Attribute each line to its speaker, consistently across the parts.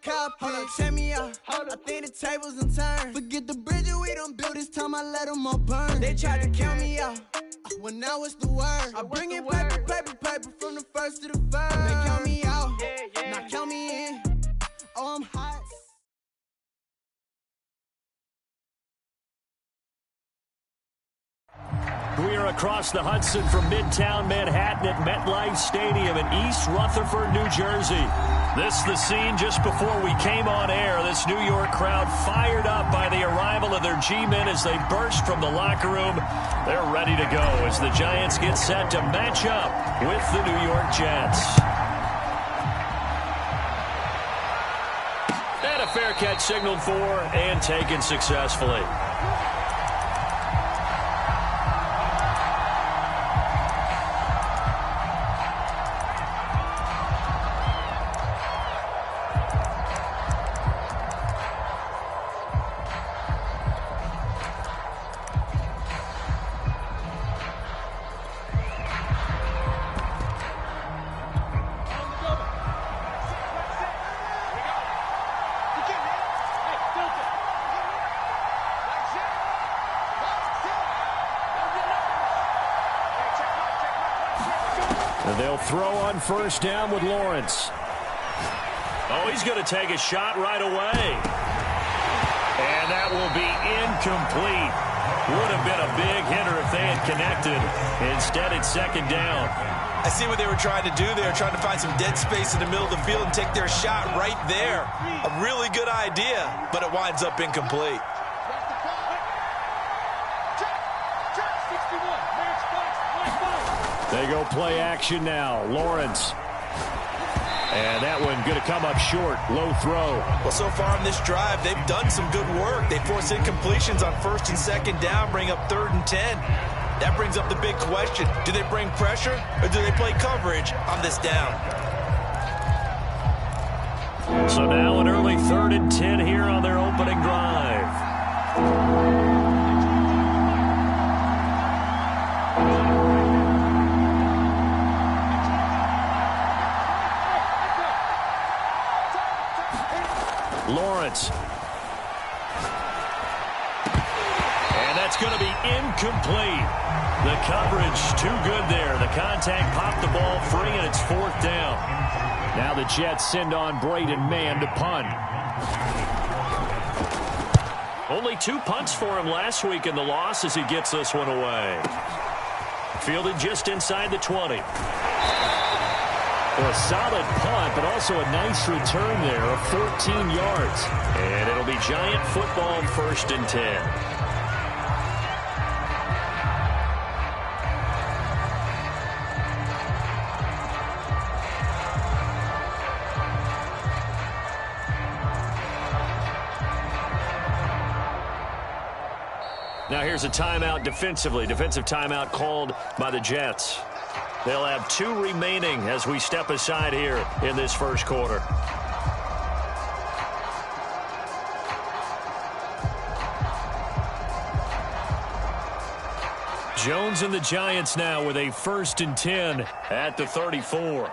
Speaker 1: cockpit. Hold up, check me out. I think the tables done turned. Forget the bridges we done built. This time I let them all burn. They tried to count me out. Well, now it's the word. I bring it paper from the first to the first. They count me out. Now count me in. Oh, I'm hot.
Speaker 2: We are across the Hudson from Midtown Manhattan at MetLife Stadium in East Rutherford, New Jersey. This is the scene just before we came on air. This New York crowd fired up by the arrival of their G-men as they burst from the locker room. They're ready to go as the Giants get set to match up with the New York Jets. And a fair catch signaled for and taken successfully. They'll throw on first down with Lawrence. Oh, he's going to take a shot right away. And that will be incomplete. Would have been a big hitter if they had connected. Instead, it's second down.
Speaker 3: I see what they were trying to do. They were trying to find some dead space in the middle of the field and take their shot right there. A really good idea, but it winds up incomplete.
Speaker 2: They go play action now. Lawrence. And that one going to come up short. Low throw.
Speaker 3: Well, so far in this drive, they've done some good work. They force incompletions on first and second down, bring up 3rd and 10. That brings up the big question. Do they bring pressure or do they play coverage on this down?
Speaker 2: So now an early 3rd and 10 here on their opening drive. Lawrence. And that's going to be incomplete. The coverage too good there. The contact popped the ball free, and it's 4th down. Now the Jets send on Braden Mann to punt. Only 2 punts for him last week in the loss as he gets this one away. Fielded just inside the 20. Well, a solid punt, but also a nice return there of 14 yards. And it'll be Giant football 1st and 10. Now here's a timeout defensively. Defensive timeout called by the Jets. They'll have 2 remaining as we step aside here in this first quarter. Jones and the Giants now with a 1st and 10 at the 34.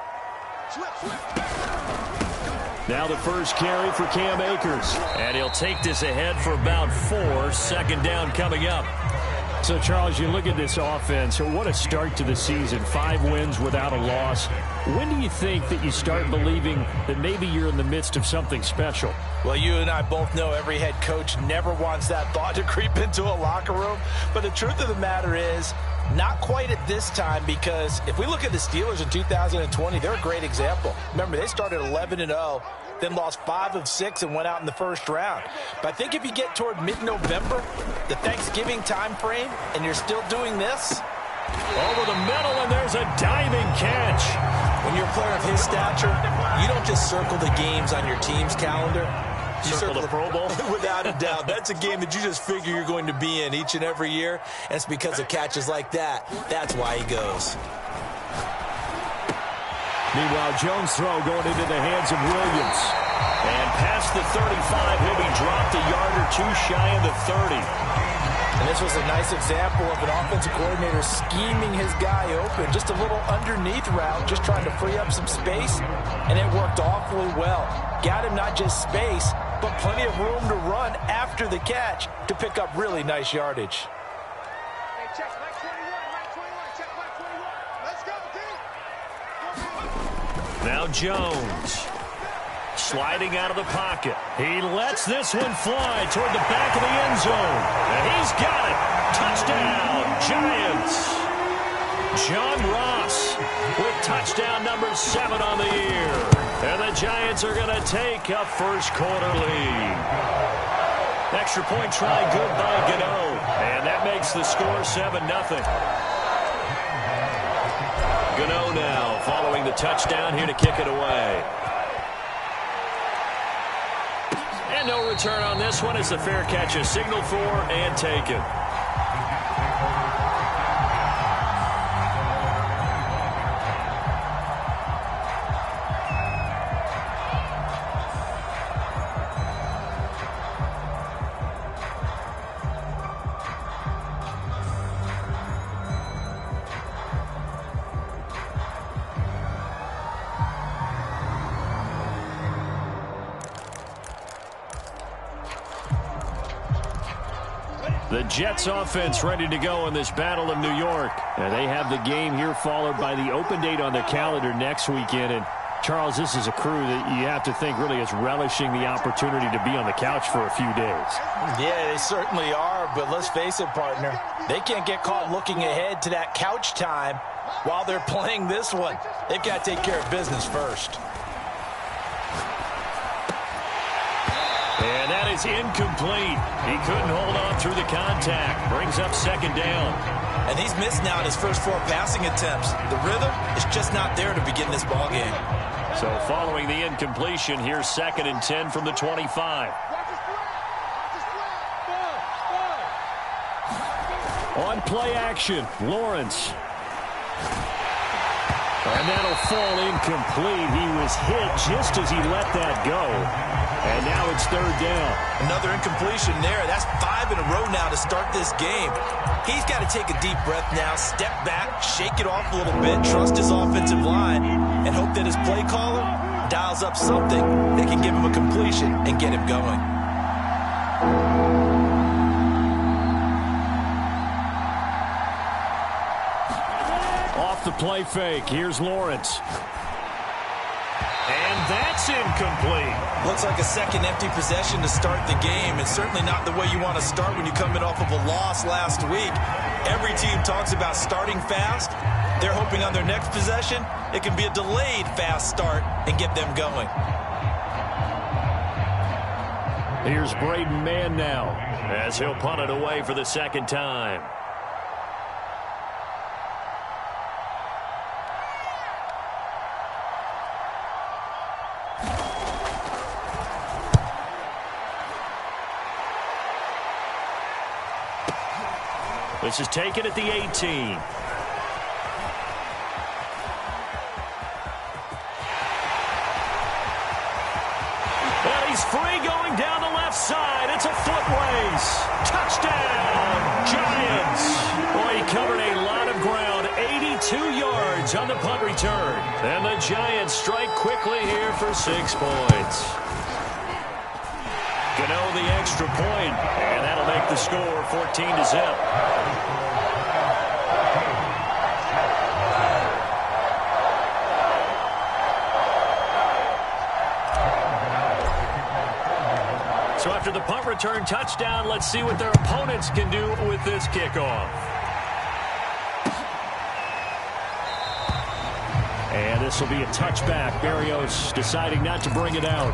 Speaker 2: Now the first carry for Cam Akers. And he'll take this ahead for about 4. 2nd down coming up. So, Charles, you look at this offense, what a start to the season. 5 wins without a loss. When do you think that you start believing that maybe you're in the midst of something special?
Speaker 3: Well, you and I both know every head coach never wants that thought to creep into a locker room. But the truth of the matter is, not quite at this time, because if we look at the Steelers in 2020, they're a great example. Remember, they started 11-0. Then lost 5 of 6 and went out in the first round. But I think if you get toward mid-November, the Thanksgiving time frame, and you're still doing this.
Speaker 2: Over the middle, and there's a diving catch.
Speaker 3: When you're a player of his stature, you don't just circle the games on your team's calendar. You
Speaker 2: circle the Pro Bowl?
Speaker 3: Without a doubt. That's a game that you just figure you're going to be in each and every year. And it's because of catches like that. That's why he goes.
Speaker 2: Meanwhile, Jones' throw going into the hands of Williams. And past the 35, he'll be dropped a yard or 2 shy of the 30.
Speaker 3: And This was a nice example of an offensive coordinator scheming his guy open. Just a little underneath route, just trying to free up some space, and it worked awfully well. Got him not just space, but plenty of room to run after the catch to pick up really nice yardage.
Speaker 4: Hey, check Mike 21, check Mike 21. Let's go, D.
Speaker 2: Now Jones. Sliding out of the pocket. He lets this one fly toward the back of the end zone. And he's got it. Touchdown, Giants. John Ross with touchdown number 7 on the year. And the Giants are going to take a first quarter lead. Extra point try good by Gano. And that makes the score 7-0. Gano now following the touchdown here to kick it away. And no return on this one as the fair catch is signaled for and taken. The Jets offense ready to go in this Battle of New York. And they have the game here followed by the open date on their calendar next weekend. And Charles, this is a crew that you have to think really is relishing the opportunity to be on the couch for a few days.
Speaker 3: Yeah, they certainly are. But let's face it, partner, they can't get caught looking ahead to that couch time while they're playing this one. They've got to take care of business first.
Speaker 2: And that is incomplete. He couldn't hold on through the contact. Brings up second down.
Speaker 3: And he's missed now in his first 4 passing attempts. The rhythm is just not there to begin this ball game.
Speaker 2: So following the incompletion, here's 2nd and 10 from the 25. On play action, Lawrence. And that'll fall incomplete. He was hit just as he let that go. And now it's 3rd down.
Speaker 3: Another incompletion there. That's 5 in a row now to start this game. He's got to take a deep breath now, step back, shake it off a little bit, trust his offensive line, and hope that his play caller dials up something that can give him a completion and get him going.
Speaker 2: Off the play fake, here's Lawrence. And that's incomplete.
Speaker 3: Looks like a second empty possession to start the game, and certainly not the way you want to start when you come in off of a loss last week. Every team talks about starting fast. They're hoping on their next possession, it can be a delayed fast start and get them going.
Speaker 2: Here's Braden Mann now as he'll punt it away for the 2nd time. This is taken at the 18. And he's free going down the left side. It's a foot race. Touchdown, Giants. Boy, he covered a lot of ground. 82 yards on the punt return. And the Giants strike quickly here for 6 points. Gano the extra point, and that'll make the score 14-0. So after the punt return touchdown, let's see what their opponents can do with this kickoff. And this will be a touchback. Berrios deciding not to bring it out.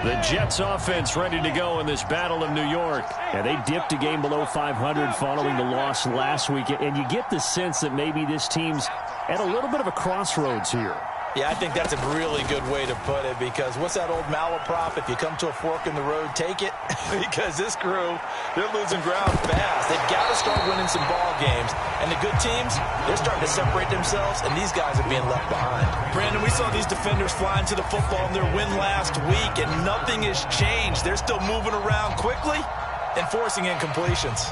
Speaker 2: The The Jets offense ready to go in this Battle of New York. Yeah, they dipped a game below 500 following the loss last week, and you get the sense that maybe this team's at a little bit of a crossroads here.
Speaker 3: Yeah, I think that's a really good way to put it, because what's that old malaprop? If you come to a fork in the road, take it. Because this crew, they're losing ground fast. They've got to start winning some ball games. And the good teams, they're starting to separate themselves, and these guys are being left behind. Brandon, we saw these defenders flying to the football in their win last week, and nothing has changed. They're still moving around quickly and forcing incompletions.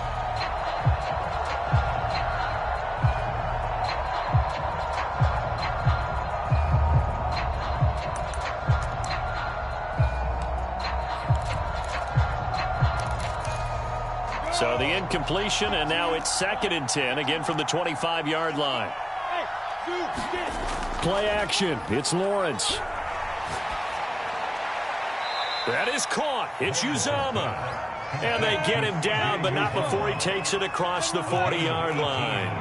Speaker 2: So the incompletion, and now it's 2nd and 10, again from the 25-yard line. Play action. It's Lawrence. That is caught. It's Uzama. And they get him down, but not before he takes it across the 40-yard line.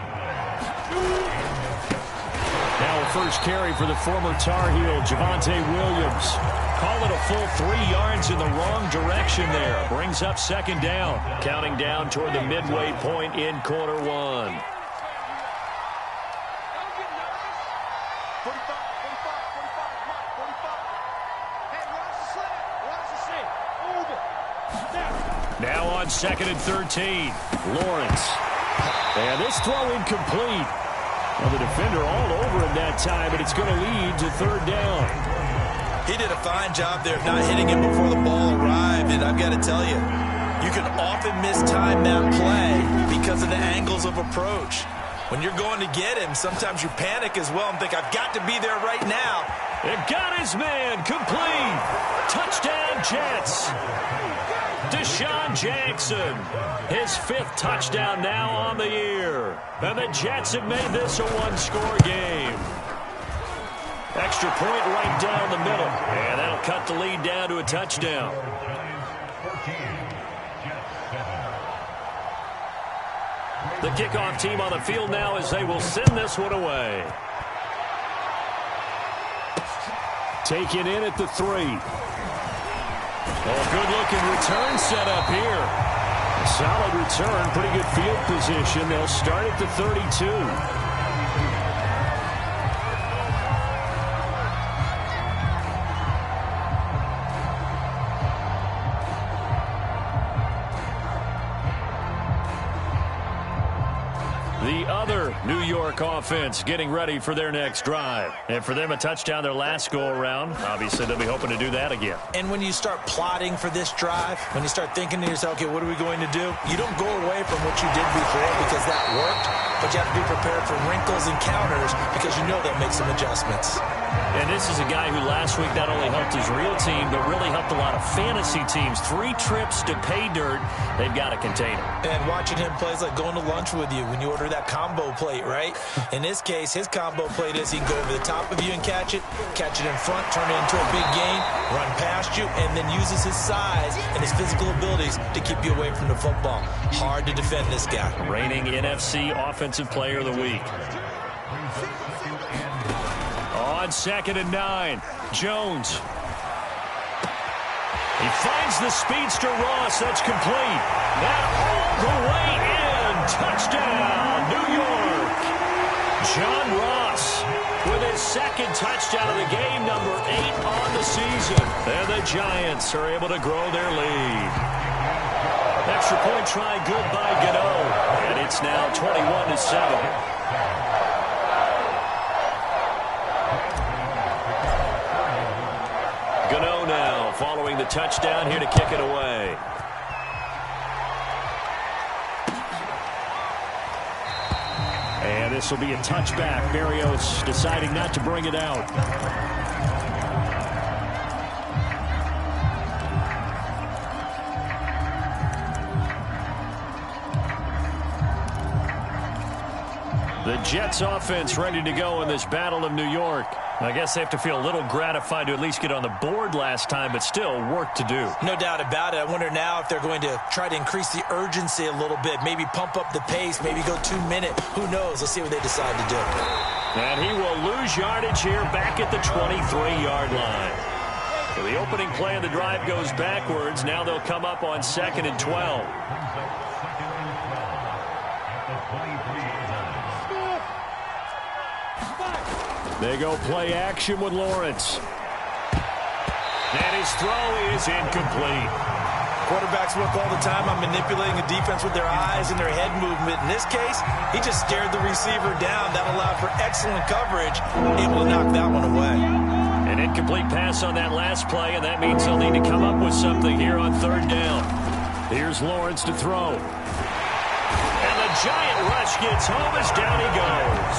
Speaker 2: Now a first carry for the former Tar Heel, Javonte Williams. Call it a full 3 yards in the wrong direction there. Brings up 2nd down. Counting down toward the midway point in quarter 1.
Speaker 4: 45.
Speaker 2: Now on 2nd and 13. Lawrence. And this throw incomplete. Well, the defender all over him that time, but it's going to lead to 3rd down.
Speaker 3: He did a fine job there of not hitting him before the ball arrived, and I've got to tell you, you can often mistime that play because of the angles of approach. When you're going to get him, sometimes you panic as well and think, I've got to be there right now.
Speaker 2: It got his man complete. Touchdown, Jets. Deshaun Jackson, his 5th touchdown now on the year. And the Jets have made this a one-score game. Extra point right down the middle. And that'll cut the lead down to a touchdown. The kickoff team on the field now as they will send this one away. Taken in at the 3. Oh, good-looking return set up here. Solid return, pretty good field position. They'll start at the 32. The other New York offense getting ready for their next drive. And for them, a touchdown their last go-around. Obviously, they'll be hoping to do that again.
Speaker 3: And when you start plotting for this drive, when you start thinking to yourself, okay, what are we going to do? You don't go away from what you did before because that worked, but you have to be prepared for wrinkles and counters because you know they'll make some adjustments.
Speaker 2: And this is a guy who last week not only helped his real team, but really helped a lot of fantasy teams. 3 trips to pay dirt. They've got to contain him.
Speaker 3: And watching him play is like going to lunch with you when you order that combo plate, right? In this case, his combo plate is he can go over the top of you and catch it in front, turn it into a big gain, run past you, and then uses his size and his physical abilities to keep you away from the football. Hard to defend this guy.
Speaker 2: Reigning NFC Offensive Player of the Week. On 2nd and 9, Jones. He finds the speedster Ross. That's complete. That all the way in. Touchdown, New York. John Ross with his 2nd touchdown of the game, number 8 on the season. And the Giants are able to grow their lead. Extra point try good by Gano. And it's now 21-7. Gano now following the touchdown here to kick it away. And this will be a touchback. Berrios deciding not to bring it out. The Jets offense ready to go in this Battle of New York. I guess they have to feel a little gratified to at least get on the board last time, but still work to do.
Speaker 3: No doubt about it. I wonder now if they're going to try to increase the urgency a little bit, maybe pump up the pace, maybe go 2-minute. Who knows? Let's see what they decide to do.
Speaker 2: And he will lose yardage here back at the 23-yard line. So the opening play of the drive goes backwards. Now they'll come up on 2nd and 12. They go play action with Lawrence. And his throw is incomplete.
Speaker 3: Quarterbacks work all the time on manipulating a defense with their eyes and their head movement. In this case, he just stared the receiver down. That allowed for excellent coverage, able to knock that one away.
Speaker 2: An incomplete pass on that last play, and that means they'll need to come up with something here on 3rd down. Here's Lawrence to throw. And the giant rush gets home as down he goes.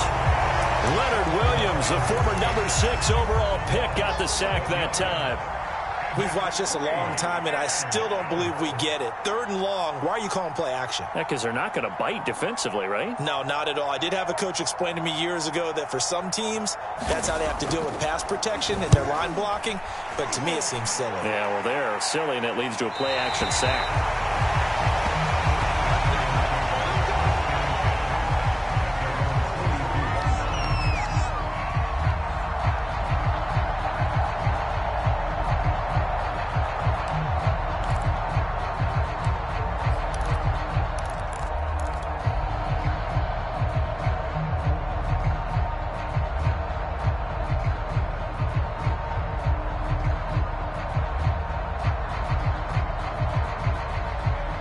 Speaker 2: Leonard Williams, the former number 6 overall pick, got the sack that time.
Speaker 3: We've watched this a long time, and I still don't believe we get it. 3rd and long, why are you calling play action?
Speaker 2: Yeah, because they're not going to bite defensively, right?
Speaker 3: No, not at all. I did have a coach explain to me years ago that for some teams, that's how they have to deal with pass protection and their line blocking. But to me, it seems silly.
Speaker 2: Yeah, well, they're silly, and it leads to a play action sack.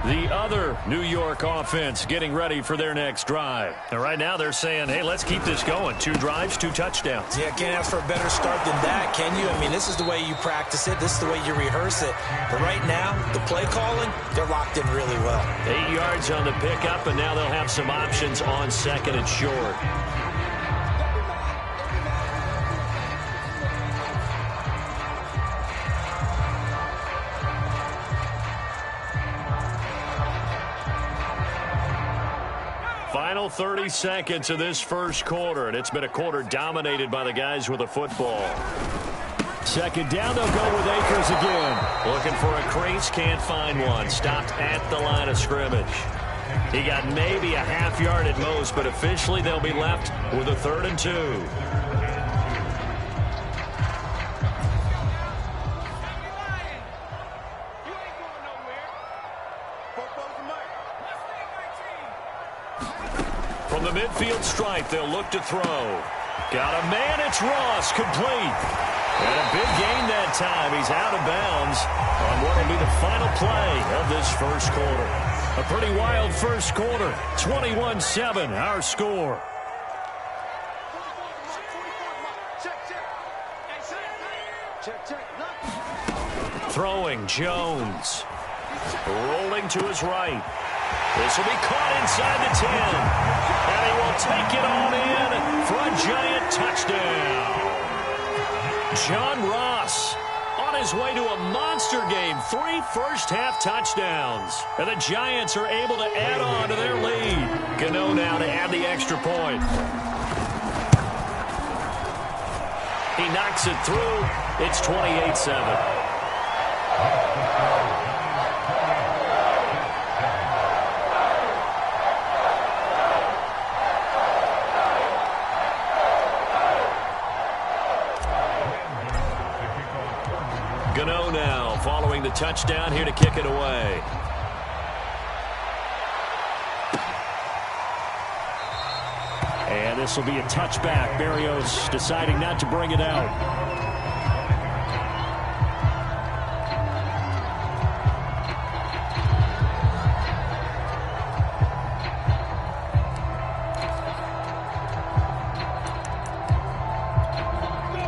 Speaker 2: The other New York offense getting ready for their next drive. And right now they're saying, hey, let's keep this going. 2 drives, 2 touchdowns.
Speaker 3: Yeah, can't ask for a better start than that, can you? I mean, this is the way you practice it. This is the way you rehearse it. But right now, the play calling, they're locked in really well.
Speaker 2: 8 yards on the pickup, and now they'll have some options on 2nd and short. Final 30 seconds of this first quarter, and it's been a quarter dominated by the guys with the football. 2nd down, they'll go with Akers again. Looking for a crease, can't find one. Stopped at the line of scrimmage. He got maybe a half yard at most, but officially they'll be left with a 3rd and 2. From the midfield stripe, they'll look to throw. Got a man, it's Ross, complete. And a big gain that time. He's out of bounds on what will be the final play of this first quarter. A pretty wild first quarter. 21-7, our score. Throwing, Jones. Rolling to his right. This will be caught inside the 10. And he will take it on in for a giant touchdown. John Ross on his way to a monster game. 3 first-half touchdowns. And the Giants are able to add on to their lead. Gano now to add the extra point. He knocks it through. It's 28-7. Gano now following the touchdown here to kick it away. And this will be a touchback. Berrios deciding not to bring it out.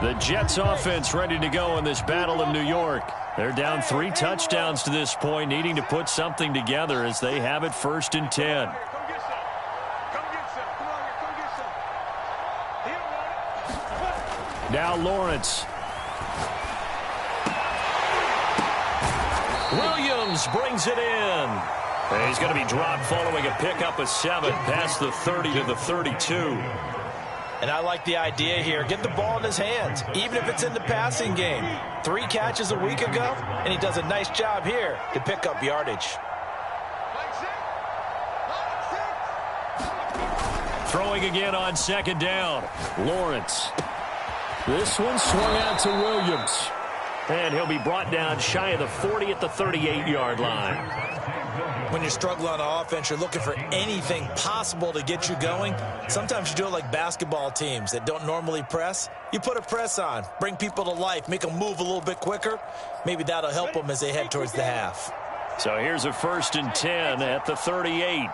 Speaker 2: The Jets offense ready to go in this battle in New York. They're down 3 touchdowns to this point, needing to put something together as they have it 1st and 10. Now Lawrence. Williams brings it in. And he's going to be dropped following a pickup of 7 past the 30 to the 32.
Speaker 3: And I like the idea here. Get the ball in his hands, even if it's in the passing game. 3 catches a week ago, and he does a nice job here to pick up yardage.
Speaker 2: Throwing again on 2nd down. Lawrence. This one swung out to Williams. And he'll be brought down shy of the 40 at the 38-yard line.
Speaker 3: When you're struggling on offense, you're looking for anything possible to get you going. Sometimes you do it like basketball teams that don't normally press. You put a press on, bring people to life, make them move a little bit quicker. Maybe that'll help them as they head towards the half.
Speaker 2: So here's a 1st and 10 at the 38.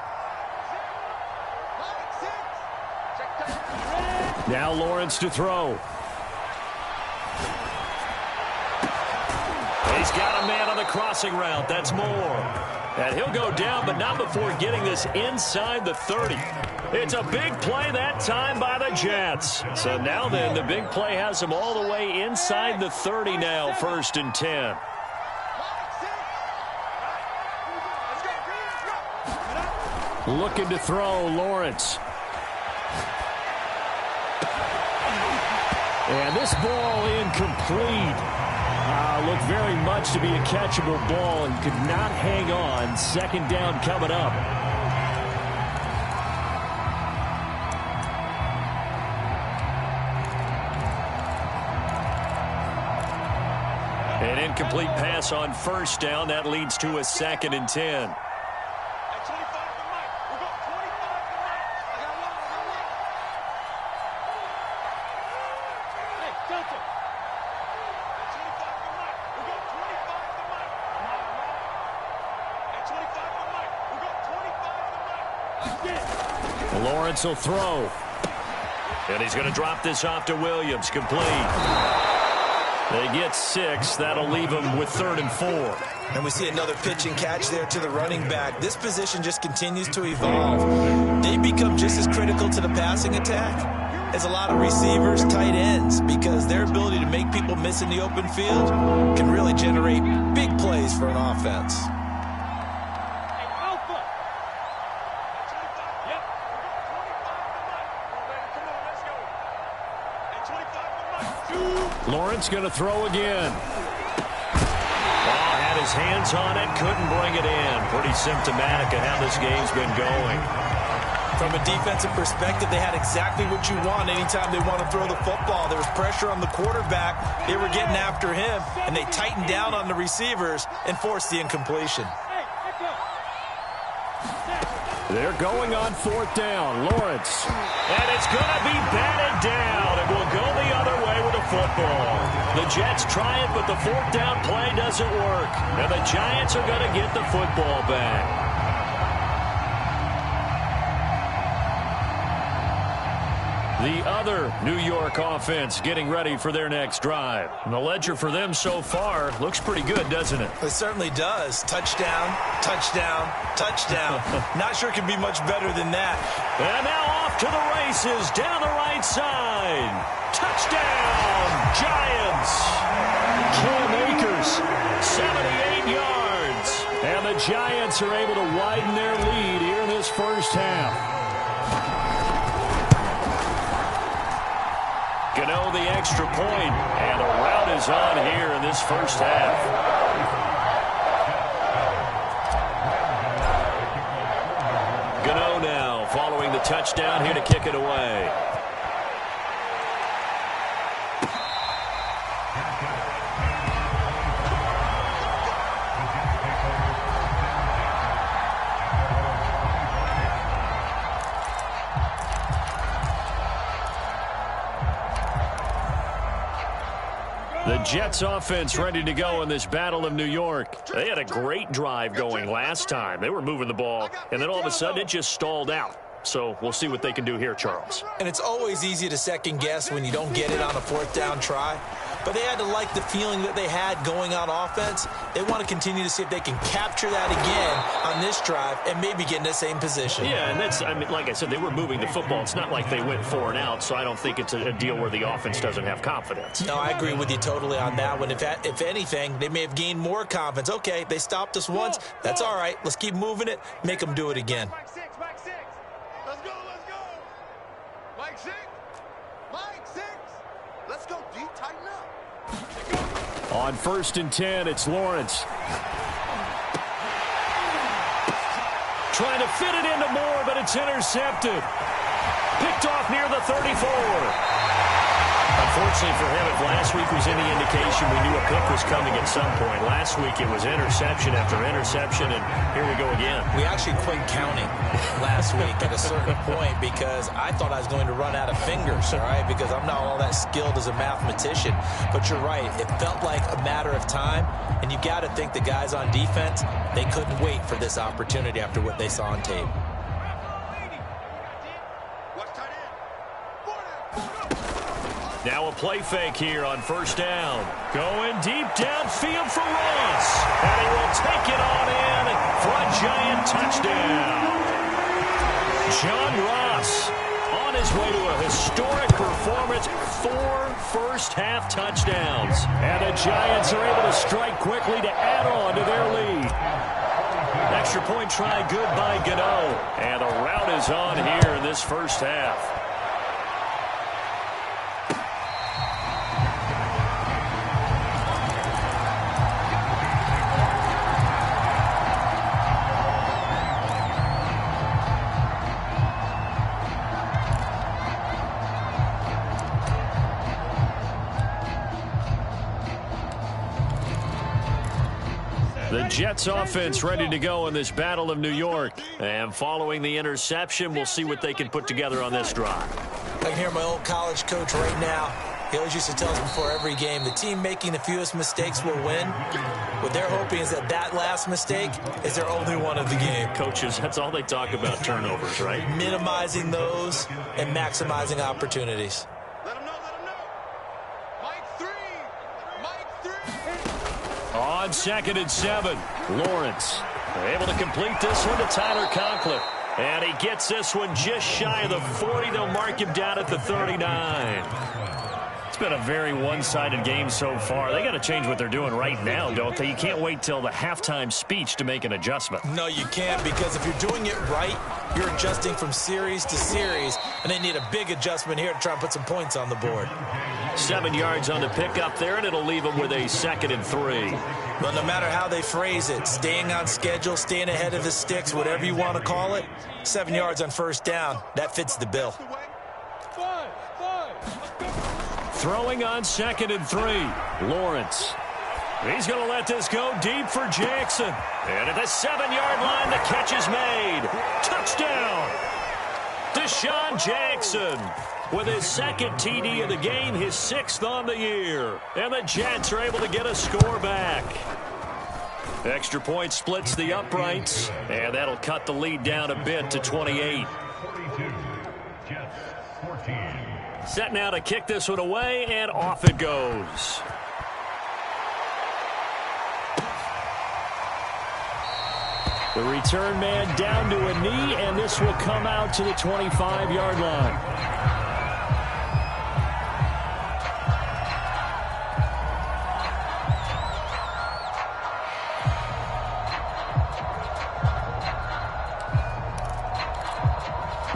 Speaker 2: Now Lawrence to throw. He's got a man on the crossing route. That's Moore. And he'll go down, but not before getting this inside the 30. It's a big play that time by the Jets. So now then, the big play has them all the way inside the 30 now, 1st and 10. Looking to throw, Lawrence. And this ball incomplete. Looked very much to be a catchable ball and could not hang on. 2nd down coming up. An incomplete pass on 1st down. That leads to a 2nd and 10. Lawrence will throw. And he's going to drop this off to Williams. Complete. They get 6. That'll leave them with 3rd and 4.
Speaker 3: And we see another pitch and catch there to the running back. This position just continues to evolve. They become just as critical to the passing attack as a lot of receivers, tight ends, because their ability to make people miss in the open field can really generate big plays for an offense.
Speaker 2: Lawrence going to throw again. Ball had his hands on it, couldn't bring it in. Pretty symptomatic of how this game's been going.
Speaker 3: From a defensive perspective, they had exactly what you want anytime they want to throw the football. There was pressure on the quarterback. They were getting after him, and they tightened down on the receivers and forced the incompletion.
Speaker 2: They're going on 4th down. Lawrence. And it's going to be batted down. It will go the other way with the football. The Jets try it, but the 4th down play doesn't work. And the Giants are going to get the football back. The other New York offense getting ready for their next drive. And the ledger for them so far looks pretty good, doesn't it?
Speaker 3: It certainly does. Touchdown, touchdown, touchdown. Not sure it can be much better than that.
Speaker 2: And now off to the races down the right side. Touchdown, Giants. Cam Akers, 78 yards. And the Giants are able to widen their lead here in this first half. Gano the extra point, and a rout is on here in this first half. Gano now following the touchdown here to kick it away. The Jets offense ready to go in this Battle of New York. They had a great drive going last time. They were moving the ball, and then all of a sudden it just stalled out. So we'll see what they can do here, Charles.
Speaker 3: And it's always easy to second guess when you don't get it on a 4th down try. But they had to like the feeling that they had going on offense. They want to continue to see if they can capture that again on this drive and maybe get in the same position.
Speaker 2: Yeah, and that's, I mean, like I said, they were moving the football. It's not like they went 4 and out, so I don't think it's a deal where the offense doesn't have confidence.
Speaker 3: No, I agree with you totally on that one. If anything, they may have gained more confidence. Okay, they stopped us once. That's all right. Let's keep moving it. Make them do it again.
Speaker 4: Mike 6. Let's go. Mike 6. Let's go, D. Tighten up.
Speaker 2: On 1st and 10, it's Lawrence. Trying to fit it into Moore, but it's intercepted. Picked off near the 34. A Unfortunately for him, if last week was any indication, we knew a pick was coming at some point. Last week it was interception after interception, and here we go again.
Speaker 3: We actually quit counting last week at a certain point because I thought I was going to run out of fingers, all right, because I'm not all that skilled as a mathematician. But you're right. It felt like a matter of time, and you got to think the guys on defense, they couldn't wait for this opportunity after what they saw on tape.
Speaker 2: Now a play fake here on first down. Going deep downfield for Ross. And he will take it on in for a giant touchdown. John Ross on his way to a historic performance. 4 first-half touchdowns. And the Giants are able to strike quickly to add on to their lead. Extra point try good by Gano. And the route is on here in this first half. The Jets offense ready to go in this Battle of New York. And following the interception, we'll see what they can put together on this drive.
Speaker 3: I can hear my old college coach right now. He always used to tell us before every game, the team making the fewest mistakes will win. What they're hoping is that that last mistake is their only one of the game.
Speaker 2: Coaches, that's all they talk about, turnovers, right?
Speaker 3: Minimizing those and maximizing opportunities.
Speaker 4: Let him know. Mike 3.
Speaker 2: On 2nd and 7, Lawrence able to complete this one to Tyler Conklin. And he gets this one just shy of the 40. They'll mark him down at the 39. It's been a very one-sided game so far. They got to change what they're doing right now, don't they? You can't wait till the halftime speech to make an adjustment.
Speaker 3: No, you can't, because if you're doing it right, you're adjusting from series to series, and they need a big adjustment here to try and put some points on the board.
Speaker 2: 7 yards on the pickup there, and it'll leave them with a 2nd and 3.
Speaker 3: But no matter how they phrase it, staying on schedule, staying ahead of the sticks, whatever you want to call it, 7 yards on first down, that fits the bill.
Speaker 2: Throwing on 2nd and 3, Lawrence. He's going to let this go deep for Jackson. And at the 7-yard line, the catch is made. Touchdown! Deshaun Jackson with his 2nd TD of the game, his 6th on the year. And the Jets are able to get a score back. Extra point splits the uprights, and that'll cut the lead down a bit to 28.
Speaker 5: 42, Jets 14.
Speaker 2: Set now to kick this one away, and off it goes. The return man down to a knee, and this will come out to the 25-yard line.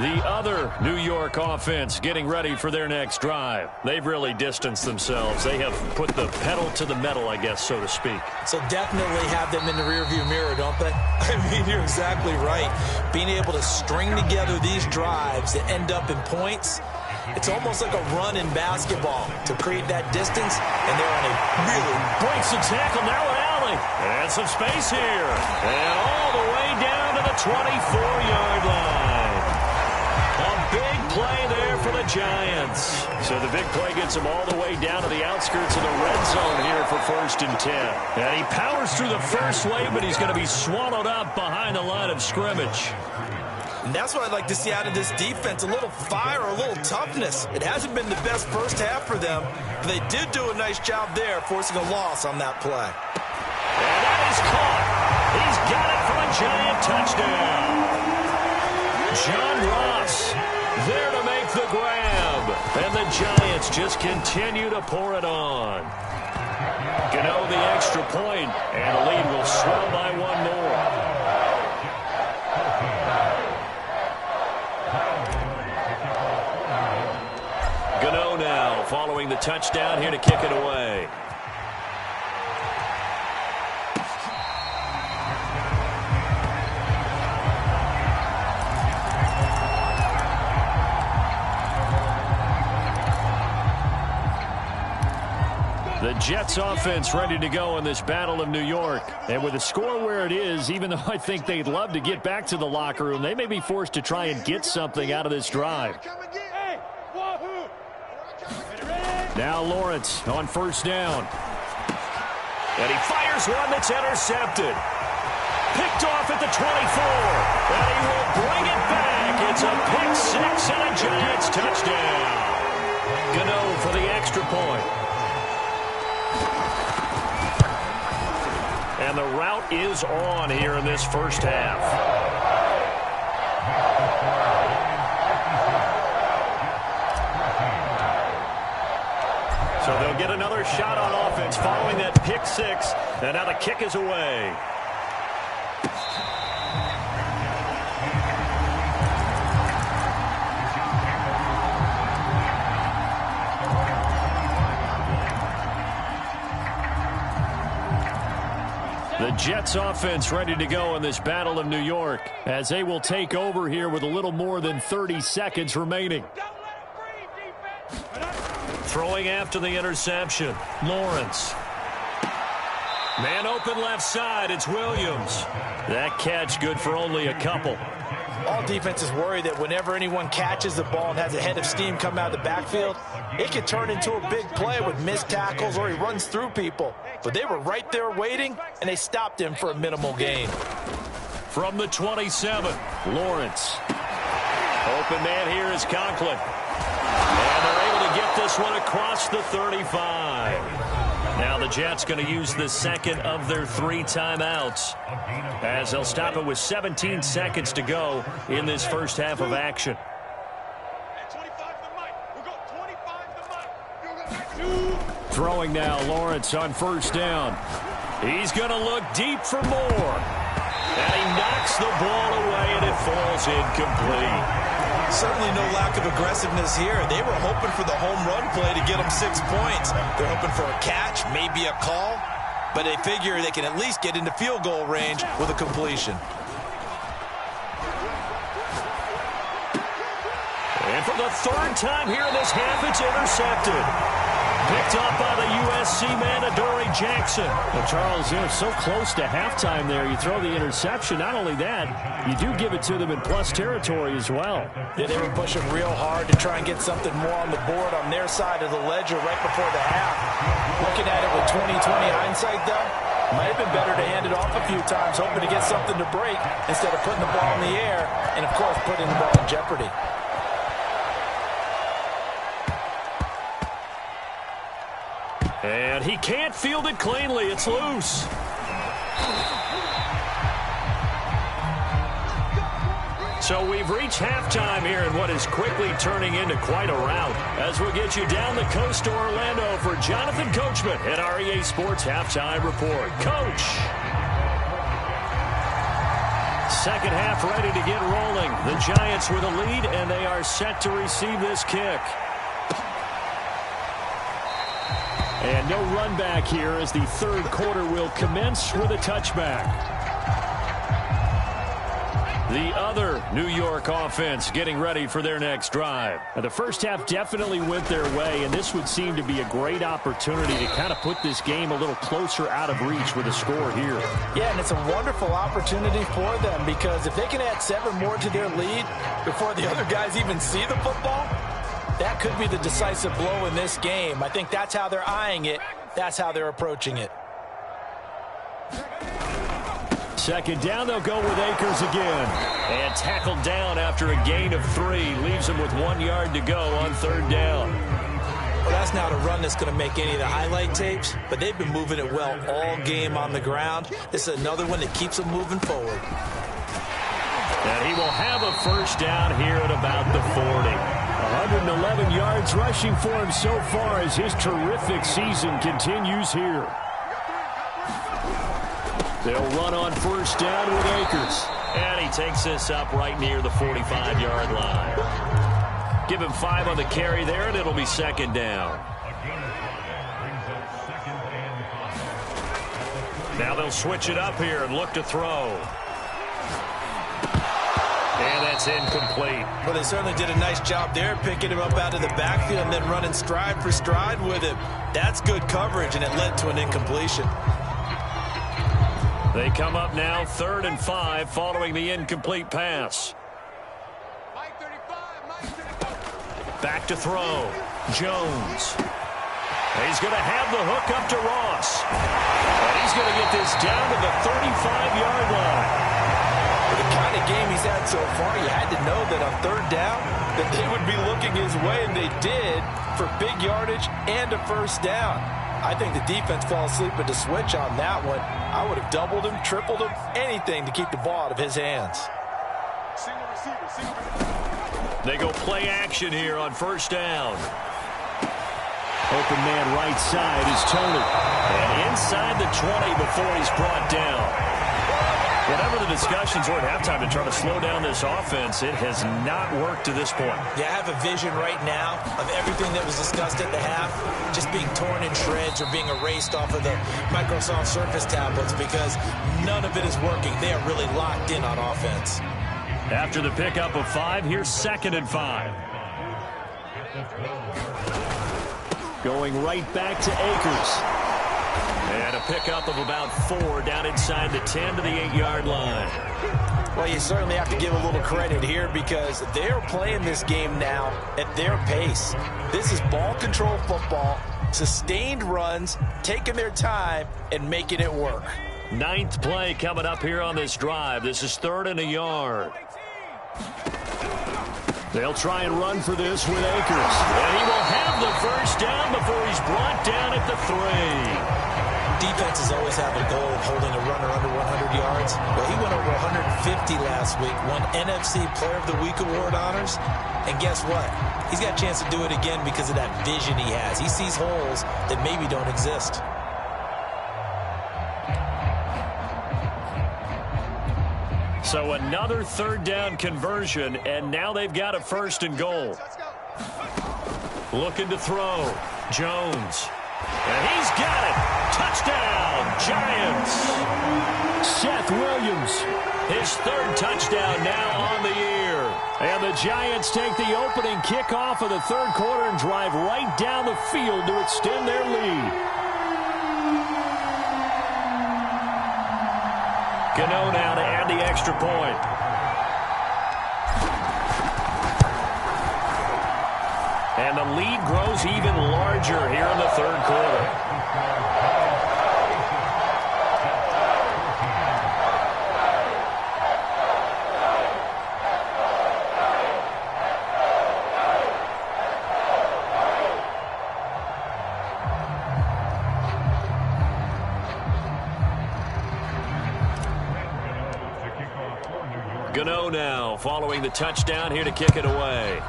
Speaker 2: The other New York offense getting ready for their next drive. They've really distanced themselves. They have put the pedal to the metal, I guess, so to speak.
Speaker 3: So definitely have them in the rearview mirror, don't they? I mean, you're exactly right. Being able to string together these drives that end up in points, it's almost like a run in basketball to create that distance, and they're on a really...
Speaker 2: Breaks the tackle, now an alley. And some space here. And all the way down to the 24-yard line. A big play there for the Giants. So the big play gets him all the way down to the outskirts of the red zone here for 1st and 10. And he powers through the first wave, but he's going to be swallowed up behind the line of scrimmage.
Speaker 3: And that's what I'd like to see out of this defense, a little fire, a little toughness. It hasn't been the best first half for them, but they did do a nice job there, forcing a loss on that play.
Speaker 2: And that is caught. He's got it for a giant touchdown. John Ross there to make the grab. And the Giants just continue to pour it on. Gano the extra point, and the lead will swell by one more. Gano now following the touchdown here to kick it away. Jets offense ready to go in this Battle of New York. And with the score where it is, even though I think they'd love to get back to the locker room, they may be forced to try and get something out of this drive. Now Lawrence on first down. And he fires one that's intercepted. Picked off at the 24. And he will bring it back. It's a pick six and a Giants touchdown. Gano for the extra point. And the route is on here in this first half. So they'll get another shot on offense following that pick six. And now the kick is away. The Jets offense ready to go in this Battle of New York as they will take over here with a little more than 30 seconds remaining. Throwing after the interception, Lawrence. Man open left side, it's Williams. That catch good for only a couple.
Speaker 3: All defenses worry that whenever anyone catches the ball and has a head of steam come out of the backfield, it could turn into a big play with missed tackles or he runs through people. But they were right there waiting, and they stopped him for a minimal gain.
Speaker 2: From the 27, Lawrence. Open man here is Conklin. And they're able to get this one across the 35. Now the Jets going to use the second of their 3 timeouts as they'll stop it with 17 seconds to go in this first half of action. Throwing now, Lawrence on first down. He's going to look deep for more. And he knocks the ball away, and it falls incomplete.
Speaker 3: Certainly no lack of aggressiveness here. They were hoping for the home run play to get them 6 points. They're hoping for a catch, maybe a call, but they figure they can at least get into field goal range with a completion.
Speaker 2: And for the 3rd time here in this half, it's intercepted. Picked up by the USC man, Adoree Jackson.
Speaker 6: Well, Charles, they're so close to halftime there. You throw the interception. Not only that, you do give it to them in plus territory as well.
Speaker 3: Yeah, they were pushing real hard to try and get something more on the board on their side of the ledger right before the half. Looking at it with 20/20 hindsight, though, might have been better to hand it off a few times, hoping to get something to break instead of putting the ball in the air and, of course, putting the ball in jeopardy.
Speaker 2: And he can't field it cleanly. It's loose. So we've reached halftime here in what is quickly turning into quite a rout. As we'll get you down the coast to Orlando for Jonathan Coachman at REA Sports Halftime Report. Coach. Second half ready to get rolling. The Giants with a lead, and they are set to receive this kick. And no run back here as the 3rd quarter will commence with a touchback. The other New York offense getting ready for their next drive. Now, the first half definitely went their way, and this would seem to be a great opportunity to kind of put this game a little closer out of reach with a score here.
Speaker 3: Yeah, and it's a wonderful opportunity for them because if they can add 7 more to their lead before the other guys even see the football, that could be the decisive blow in this game. I think that's how they're eyeing it. That's how they're approaching it.
Speaker 2: Second down, they'll go with Akers again. And tackled down after a gain of 3. Leaves him with 1 yard to go on 3rd down.
Speaker 3: Well, that's not a run that's going to make any of the highlight tapes, but they've been moving it well all game on the ground. This is another one that keeps them moving forward.
Speaker 2: And he will have a first down here at about the 40.
Speaker 6: 111 yards rushing for him so far as his terrific season continues here.
Speaker 2: They'll run on first down with Akers. And he takes this up right near the 45-yard line. Give him 5 on the carry there, and it'll be 2nd down. Now they'll switch it up here and look to throw. And that's incomplete.
Speaker 3: Well, they certainly did a nice job there, picking him up out of the backfield and then running stride for stride with him. That's good coverage, and it led to an incompletion.
Speaker 2: They come up now 3rd and 5 following the incomplete pass. Back to throw. Jones. He's going to have the hook up to Ross. And he's going to get this down to the 35-yard line.
Speaker 3: For the kind of game he's had so far, you had to know that on 3rd down that they would be looking his way, and they did, for big yardage and a first down. I think the defense fell asleep at the switch on that one. I would have doubled him, tripled him, anything to keep the ball out of his hands.
Speaker 2: They go play action here on 1st down.
Speaker 6: Open man right side is Tony.
Speaker 2: And inside the 20 before he's brought down. Whatever the discussions were at halftime to try to slow down this offense, it has not worked to this point.
Speaker 3: Yeah, I have a vision right now of everything that was discussed at the half just being torn in shreds or being erased off of the Microsoft Surface tablets because none of it is working. They are really locked in on offense.
Speaker 2: After the pickup of 5, here's 2nd and 5.
Speaker 6: Going right back to Akers.
Speaker 2: And a pickup of about 4 down inside the 10 to the 8-yard line.
Speaker 3: Well, you certainly have to give a little credit here because they're playing this game now at their pace. This is ball control football, sustained runs, taking their time, and making it work.
Speaker 2: 9th play coming up here on this drive. This is 3rd and a yard.
Speaker 6: They'll try and run for this with Akers.
Speaker 2: And he will have the first down before he's brought down at the 3.
Speaker 3: Defenses always have a goal of holding a runner under 100 yards. Well, he went over 150 last week, won NFC Player of the Week award honors. And guess what? He's got a chance to do it again because of that vision he has. He sees holes that maybe don't exist.
Speaker 2: So another 3rd down conversion, and now they've got a 1st and goal. Looking to throw. Jones. And he's got it. Touchdown, Giants.
Speaker 6: Seth Williams.
Speaker 2: His 3rd touchdown now on the year.
Speaker 6: And the Giants take the opening kickoff of the 3rd quarter and drive right down the field to extend their lead.
Speaker 2: Gano now to add the extra point. And the lead grows even larger here in the 3rd quarter. Gano now following the touchdown here to kick it away.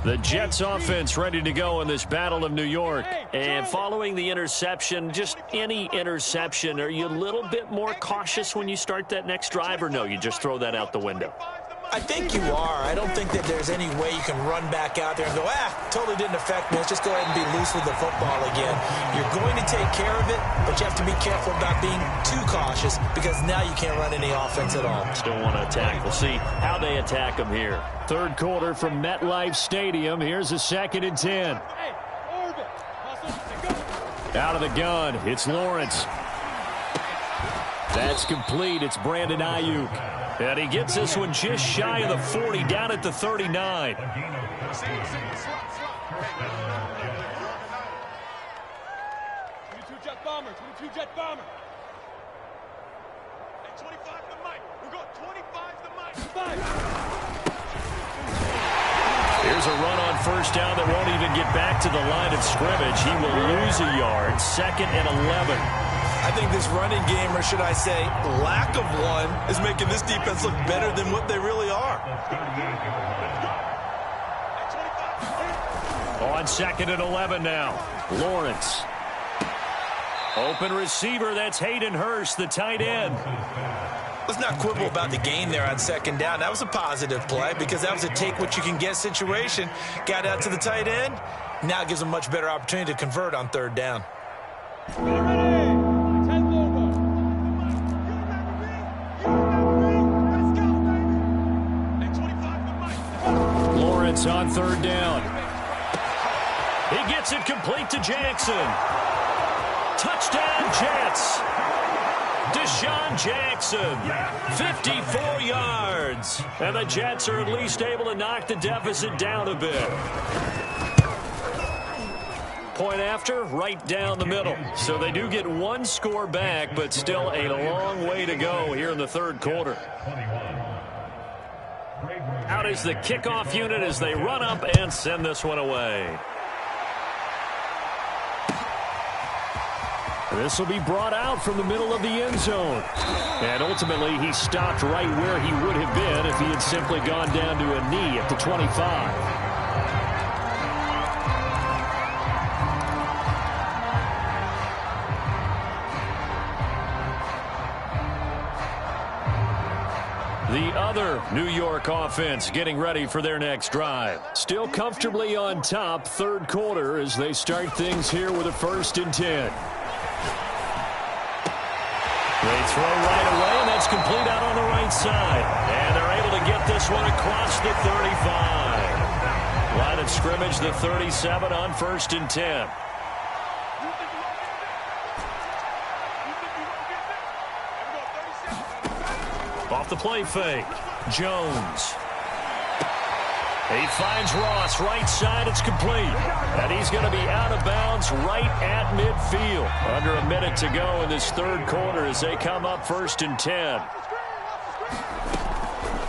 Speaker 2: The Jets offense ready to go in this Battle of New York. And following the interception, just any interception, are you a little bit more cautious when you start that next drive, or no, you just throw that out the window?
Speaker 3: I think you are. I don't think that there's any way you can run back out there and go, totally didn't affect me. Let's just go ahead and be loose with the football again. You're going to take care of it, but you have to be careful about being too cautious because now you can't run any offense at all.
Speaker 2: Still want to attack. We'll see how they attack them here.
Speaker 6: 3rd quarter from MetLife Stadium. Here's a 2nd and 10. Out of the gun, it's Lawrence. That's complete. It's Brandon Ayuk.
Speaker 2: And he gets this one just shy of the 40, down at the 39.
Speaker 4: 22 jet bomber, 22 jet bomber. Hey, 25 the mic. We're going 25 the mic. 5.
Speaker 2: Here's a run on 1st down that won't even get back to the line of scrimmage. He will lose a yard. 2nd and 11.
Speaker 3: I think this running game, or should I say lack of one, is making this defense look better than what they really are.
Speaker 2: On 2nd and 11 now. Lawrence. Open receiver, that's Hayden Hurst, the tight end.
Speaker 3: Let's not quibble about the gain there on second down. That was a positive play because that was a take-what-you-can-get situation. Got out to the tight end. Now it gives them a much better opportunity to convert on third down.
Speaker 2: Lawrence on third down. He gets it complete to Jackson. Touchdown, Jets. Deshaun Jackson, 54 yards. And the Jets are at least able to knock the deficit down a bit. Point after, right down the middle. So they do get one score back, but still a long way to go here in the third quarter. Out is the kickoff unit as they run up and send this one away. This will be brought out from the middle of the end zone. And ultimately, he stopped right where he would have been if he had simply gone down to a knee at the 25. The other New York offense getting ready for their next drive. Still comfortably on top, third quarter, as they start things here with a 1st and 10. They throw right away, and that's complete out on the right side. And they're able to get this one across the 35. Line of scrimmage, the 37 on 1st and 10. Off the play fake, Jones. He finds Ross, right side, it's complete. And he's going to be out of bounds right at midfield. Under a minute to go in this third quarter as they come up 1st and 10.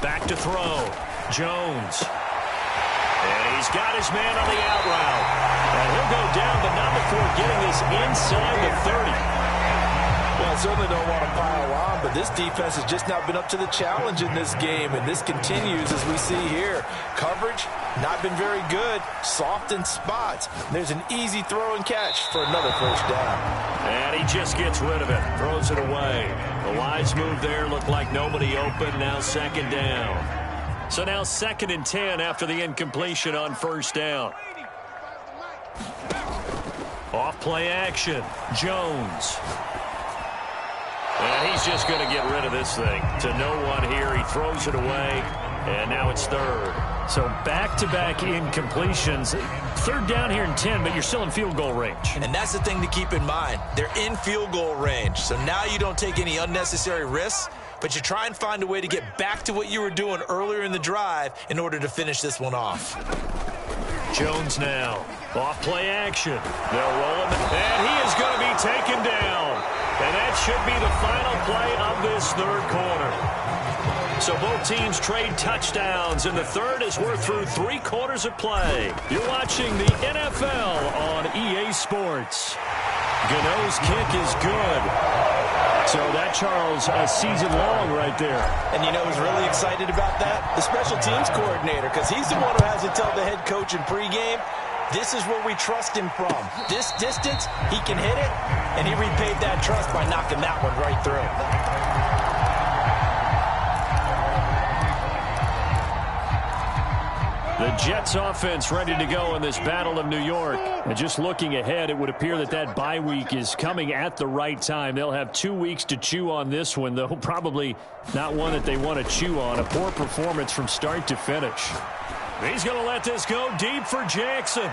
Speaker 2: Back to throw, Jones. And he's got his man on the out route. And he'll go down, but not before getting this inside the 30.
Speaker 3: Well, I certainly don't want to pile on, but this defense has just not been up to the challenge in this game, and this continues as we see here. Coverage, not been very good, soft in spots. There's an easy throw and catch for another 1st down.
Speaker 2: And he just gets rid of it, throws it away. The wise move there, looked like nobody open, now 2nd down. So now 2nd and 10 after the incompletion on 1st down. Off play action, Jones. And he's just going to get rid of this thing. To no one here. He throws it away. And now it's 3rd. So back-to-back incompletions. 3rd down here in 10, but you're still in field goal range.
Speaker 3: And that's the thing to keep in mind. They're in field goal range. So now you don't take any unnecessary risks, but you try and find a way to get back to what you were doing earlier in the drive in order to finish this one off.
Speaker 2: Jones now. Off play action. They'll roll him. And he is going to be taken down. And that should be the final play of this third quarter. So both teams trade touchdowns, and the third as we're through 3 quarters of play. You're watching the NFL on EA Sports. Gano's kick is good. So that, Charles, a season long right there.
Speaker 3: And you know who's really excited about that? The special teams coordinator, because he's the one who has to tell the head coach in pregame, this is where we trust him from. This distance, he can hit it, and he repaid that trust by knocking that one right through.
Speaker 2: The Jets offense ready to go in this Battle of New York. And just looking ahead, it would appear that that bye week is coming at the right time. They'll have 2 weeks to chew on this one, though probably not one that they want to chew on. A poor performance from start to finish. He's going to let this go deep for Jackson.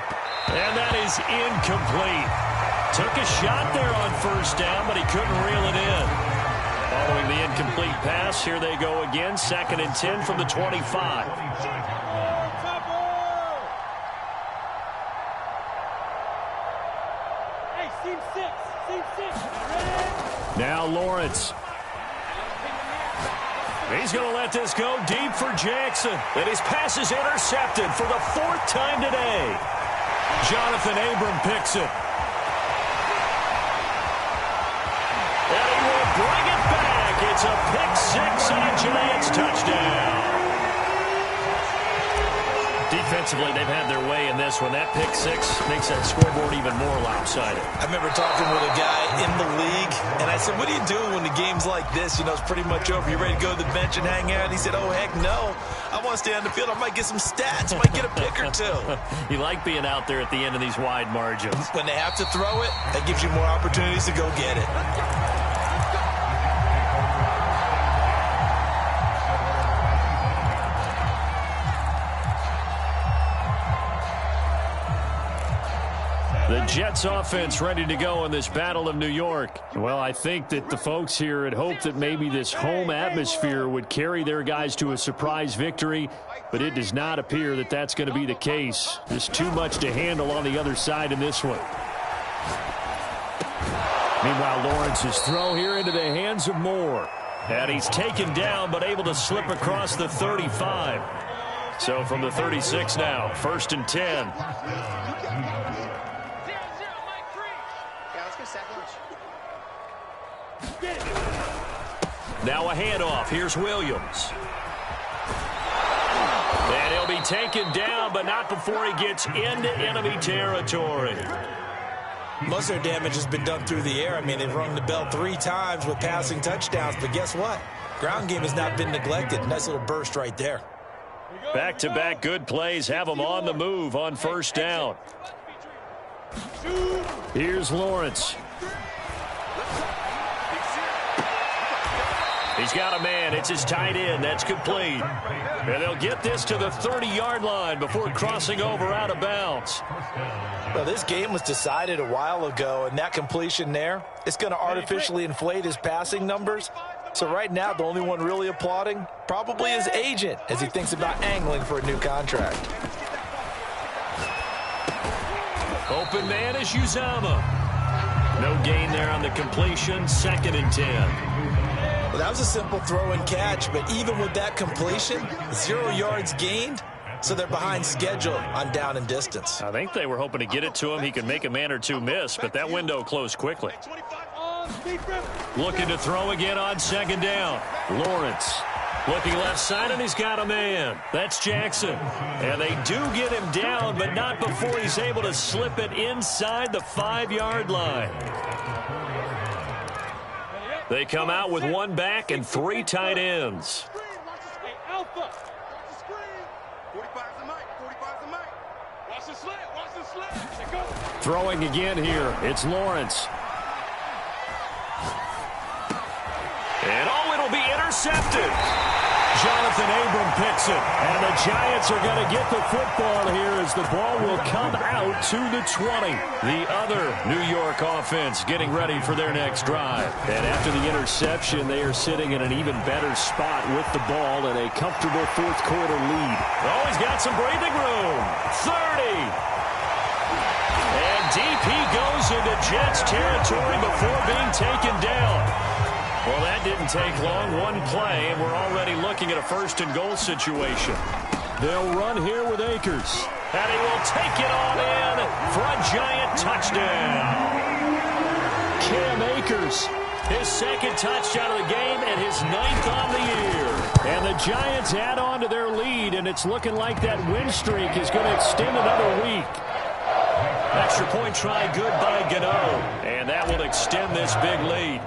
Speaker 2: And that is incomplete. Took a shot there on 1st down, but he couldn't reel it in. Following the incomplete pass, here they go again. 2nd and 10 from the 25. Now Lawrence. He's going to let this go deep for Jackson. And his pass is intercepted for the 4th time today. Jonathan Abram picks it. And he will bring it back. It's a pick 6 and a Giants touchdown. Offensively, they've had their way in this one. That pick six makes that scoreboard even more lopsided.
Speaker 3: I remember talking with a guy in the league, and I said, what do you do when the game's like this? You know, it's pretty much over. You ready to go to the bench and hang out? And he said, oh, heck no. I want to stay on the field. I might get some stats. I might get a pick or two.
Speaker 2: You like being out there at the end of these wide margins.
Speaker 3: When they have to throw it, that gives you more opportunities to go get it.
Speaker 2: The Jets offense ready to go in this Battle of New York. Well, I think that the folks here had hoped that maybe this home atmosphere would carry their guys to a surprise victory, but it does not appear that that's going to be the case. There's too much to handle on the other side in this one. Meanwhile, Lawrence's throw here into the hands of Moore. And he's taken down but able to slip across the 35. So from the 36 now, 1st and 10. Now a handoff. Here's Williams. And he'll be taken down, but not before he gets into enemy territory.
Speaker 3: Most of their damage has been done through the air. I mean, they've rung the bell 3 times with passing touchdowns, but guess what? Ground game has not been neglected. Nice little burst right there.
Speaker 2: Back-to-back good plays have them on the move on 1st down. Here's Lawrence. He's got a man. It's his tight end. That's complete. And they'll get this to the 30-yard line before crossing over out of bounds.
Speaker 3: Well, this game was decided a while ago, and that completion there, it's going to artificially inflate his passing numbers. So right now, the only one really applauding probably his agent as he thinks about angling for a new contract.
Speaker 2: Open man is Uzama. No gain there on the completion. 2nd and 10.
Speaker 3: Well, that was a simple throw and catch, but even with that completion, 0 yards gained, so they're behind schedule on down and distance.
Speaker 2: I think they were hoping to get it to him. He could make a man or two miss, but that window closed quickly. Looking to throw again on 2nd down. Lawrence looking left side, and he's got a man. That's Jackson. And they do get him down, but not before he's able to slip it inside the 5-yard line. They come out with 1 back and 3 tight ends. Throwing again here. It's Lawrence. And it'll be intercepted. Jonathan Abram picks it. And the Giants are going to get the football here as the ball will come out to the 20. The other New York offense getting ready for their next drive. And after the interception, they are sitting in an even better spot with the ball and a comfortable 4th quarter lead. Oh, he's got some breathing room. 30. And DP goes into Jets territory before being taken down. Well, that didn't take long. 1 play, and we're already looking at a 1st and goal situation. They'll run here with Akers. And he will take it on in for a Giant touchdown. Cam Akers, his 2nd touchdown of the game and his 9th on the year. And the Giants add on to their lead, and it's looking like that win streak is going to extend another week. Extra point try good by Gano, and that will extend this big lead.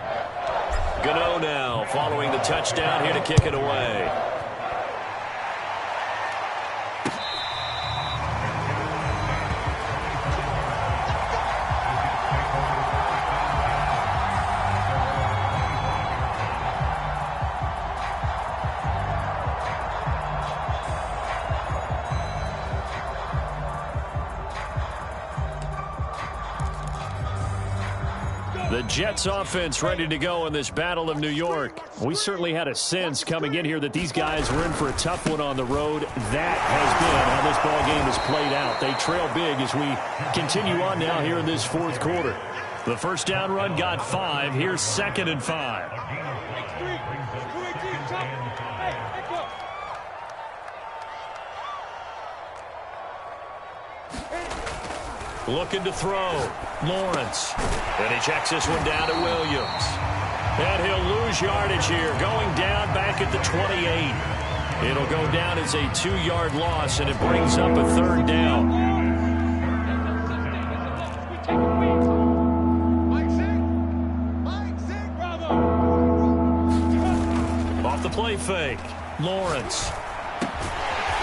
Speaker 2: Gano now following the touchdown here to kick it away. The Jets offense ready to go in this Battle of New York. We certainly had a sense coming in here that these guys were in for a tough one on the road. That has been how this ball game has played out. They trail big as we continue on now here in this 4th quarter. The 1st down run got 5. Here's 2nd and 5. Looking to throw. Lawrence. And he checks this one down to Williams. And he'll lose yardage here. Going down back at the 28. It'll go down as a 2-yard loss, and it brings up a 3rd down. Off the play fake, Lawrence.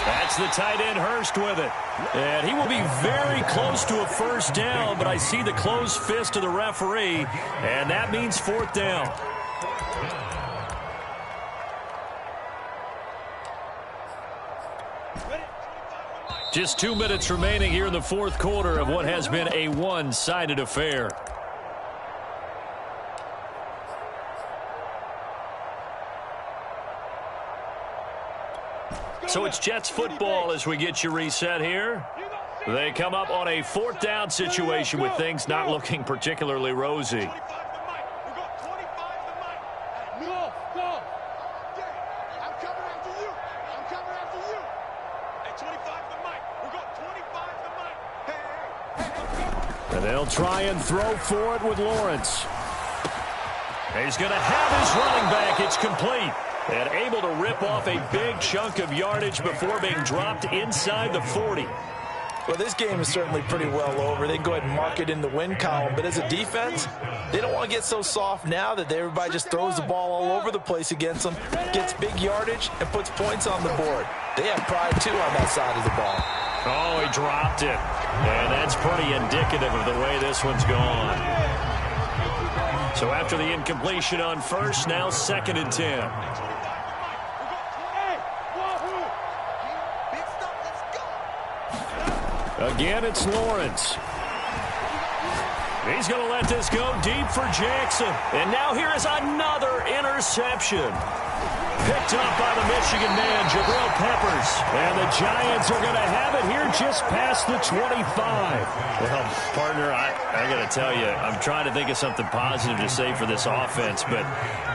Speaker 2: That's the tight end, Hurst, with it. And he will be very close to a 1st down, but I see the closed fist of the referee, and that means 4th down. Just 2 minutes remaining here in the 4th quarter of what has been a one-sided affair. So it's Jets football as we get you reset here. They come up on a 4th down situation with things not looking particularly rosy. And they'll try and throw for it with Lawrence. He's going to have his running back. It's complete. And able to rip off a big chunk of yardage before being dropped inside the 40.
Speaker 3: Well, this game is certainly pretty well over. They can go ahead and mark it in the win column. But as a defense, they don't want to get so soft now that everybody just throws the ball all over the place against them, gets big yardage, and puts points on the board. They have pride, too, on that side of the ball.
Speaker 2: Oh, he dropped it. And that's pretty indicative of the way this one's gone. So after the incompletion on 1st, now 2nd and 10. Again, it's Lawrence. He's going to let this go deep for Jackson. And now here is another interception. Picked up by the Michigan man, Jabril Peppers. And the Giants are going to have it here just past the 25. Well, partner, I got to tell you, I'm trying to think of something positive to say for this offense, but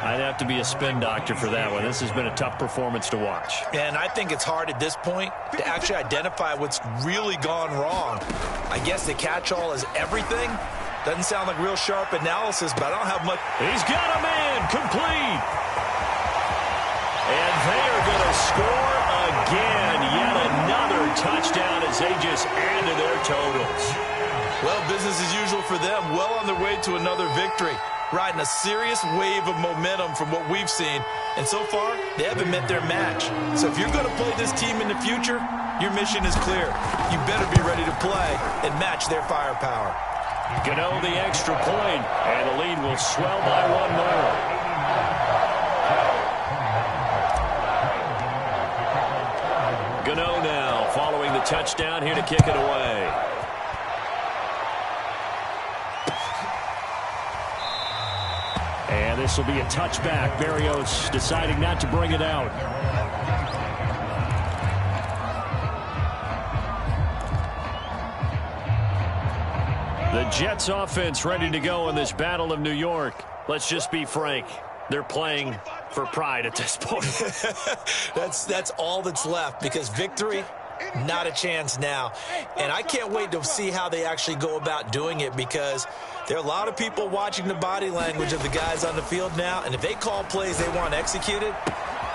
Speaker 2: I'd have to be a spin doctor for that one. This has been a tough performance to watch.
Speaker 3: And I think it's hard at this point to actually identify what's really gone wrong. I guess the catch-all is everything. Doesn't sound like real sharp analysis, but I don't have much.
Speaker 2: He's got a man complete. And they are going to score again. Yet another touchdown as they just add to their totals.
Speaker 3: Well, business as usual for them. Well on their way to another victory. Riding a serious wave of momentum from what we've seen. And so far, they haven't met their match. So if you're going to play this team in the future, your mission is clear. You better be ready to play and match their firepower.
Speaker 2: Gano the extra point, and the lead will swell by 1 more. Gano now following the touchdown here to kick it away. And this will be a touchback. Berrios deciding not to bring it out. The Jets offense ready to go in this Battle of New York. Let's just be frank. They're playing for pride at this point.
Speaker 3: That's all that's left, because victory, not a chance now. And I can't wait to see how they actually go about doing it, because there are a lot of people watching the body language of the guys on the field now, and if they call plays they want executed,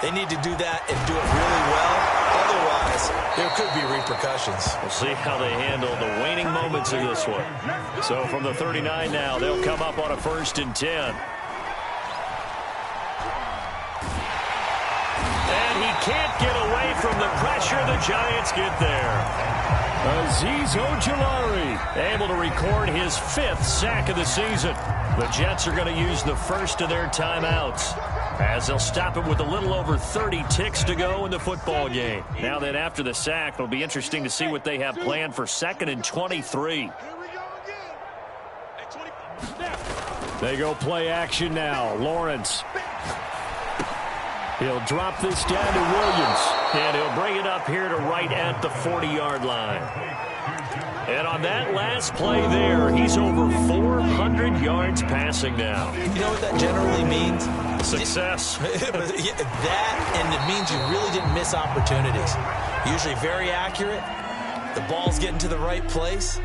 Speaker 3: they need to do that and do it really well. Otherwise, there could be repercussions.
Speaker 2: We'll see how they handle the waning moments of this one. So from the 39 now, they'll come up on a 1st and 10. Can't get away from the pressure. The Giants get there. Azeez Ojulari able to record his 5th sack of the season. The Jets are going to use the first of their timeouts, as they'll stop it with a little over 30 ticks to go in the football game. Now that after the sack, it'll be interesting to see what they have planned for 2nd and 23. They go play action now. Lawrence. He'll drop this down to Williams, and he'll bring it up here to right at the 40-yard line. And on that last play there, he's over 400 yards passing now.
Speaker 3: You know what that generally means?
Speaker 2: Success.
Speaker 3: That, and it means you really didn't miss opportunities. Usually very accurate. The ball's getting to the right place.